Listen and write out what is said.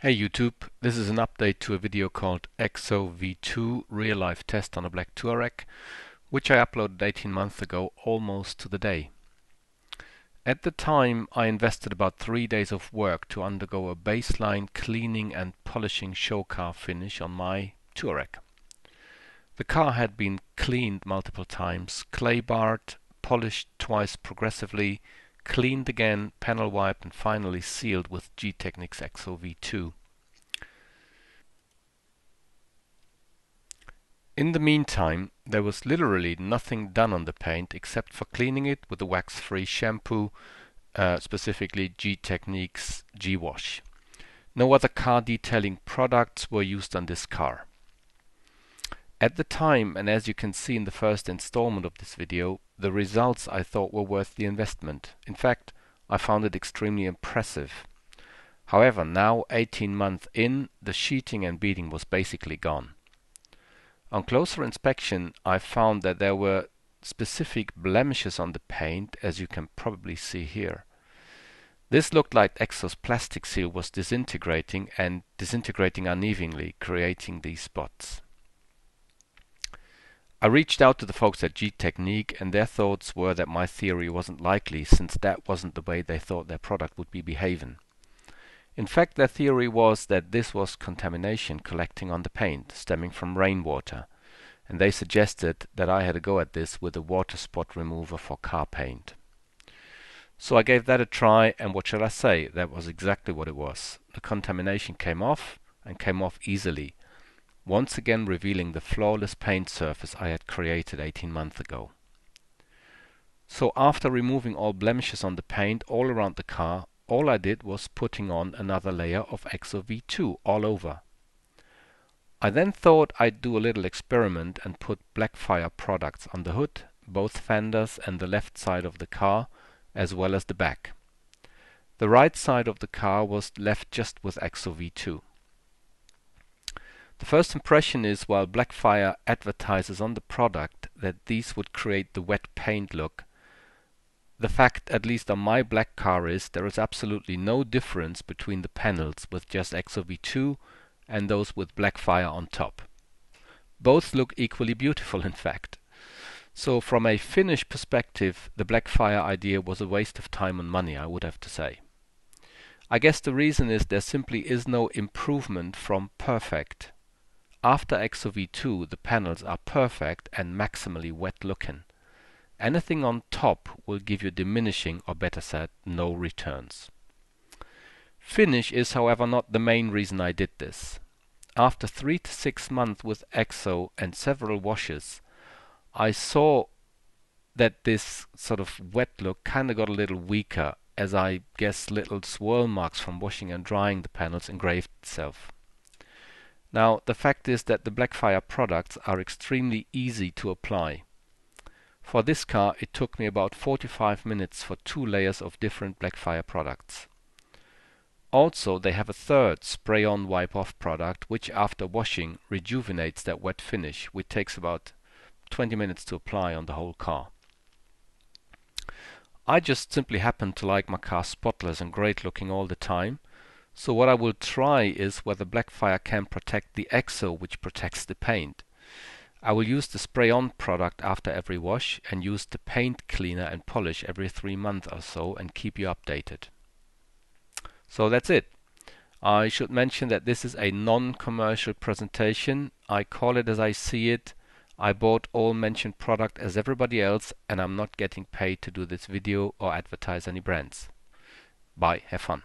Hey YouTube, this is an update to a video called EXO V2 Real Life Test on a Black Touareg, which I uploaded 18 months ago, almost to the day. At the time, I invested about 3 days of work to undergo a baseline cleaning and polishing show car finish on my Touareg. The car had been cleaned multiple times, clay barred, polished twice progressively, cleaned again, panel wiped and finally sealed with Gtechniq's EXO V2. In the meantime, there was literally nothing done on the paint except for cleaning it with a wax-free shampoo, specifically Gtechniq's G-Wash. No other car detailing products were used on this car. At the time, and as you can see in the first installment of this video, the results I thought were worth the investment. In fact, I found it extremely impressive. However, now 18 months in, the sheeting and beading was basically gone. On closer inspection, I found that there were specific blemishes on the paint, as you can probably see here. This looked like EXO's plastic seal was disintegrating unevenly, creating these spots. I reached out to the folks at Gtechniq, and their thoughts were that my theory wasn't likely, since that wasn't the way they thought their product would be behaving. In fact, their theory was that this was contamination collecting on the paint, stemming from rainwater, and they suggested that I had a go at this with a water spot remover for car paint. So I gave that a try, and what shall I say, that was exactly what it was. The contamination came off, and came off easily, once again revealing the flawless paint surface I had created 18 months ago. So after removing all blemishes on the paint all around the car, all I did was putting on another layer of EXO V2 all over. I then thought I'd do a little experiment and put Blackfire products on the hood, both fenders and the left side of the car, as well as the back. The right side of the car was left just with EXO V2. The first impression is, while Blackfire advertises on the product that these would create the wet paint look, the fact, at least on my black car, is there is absolutely no difference between the panels with just EXO V2 and those with Blackfire on top. Both look equally beautiful, in fact. So from a finish perspective, the Blackfire idea was a waste of time and money, I would have to say. I guess the reason is there simply is no improvement from perfect. After EXO V2, the panels are perfect and maximally wet looking. Anything on top will give you diminishing, or better said, no returns. Finish is, however, not the main reason I did this. After 3 to 6 months with EXO and several washes, I saw that this sort of wet look kinda got a little weaker, as I guess little swirl marks from washing and drying the panels engraved itself. Now, the fact is that the Blackfire products are extremely easy to apply. For this car, it took me about 45 minutes for 2 layers of different Blackfire products. Also, they have a third spray-on wipe-off product, which after washing rejuvenates that wet finish, which takes about 20 minutes to apply on the whole car. I just simply happen to like my car spotless and great looking all the time. So what I will try is whether Blackfire can protect the EXO, which protects the paint. I will use the spray-on product after every wash and use the paint cleaner and polish every 3 months or so and keep you updated. So that's it. I should mention that this is a non-commercial presentation. I call it as I see it. I bought all mentioned product as everybody else, and I'm not getting paid to do this video or advertise any brands. Bye, have fun.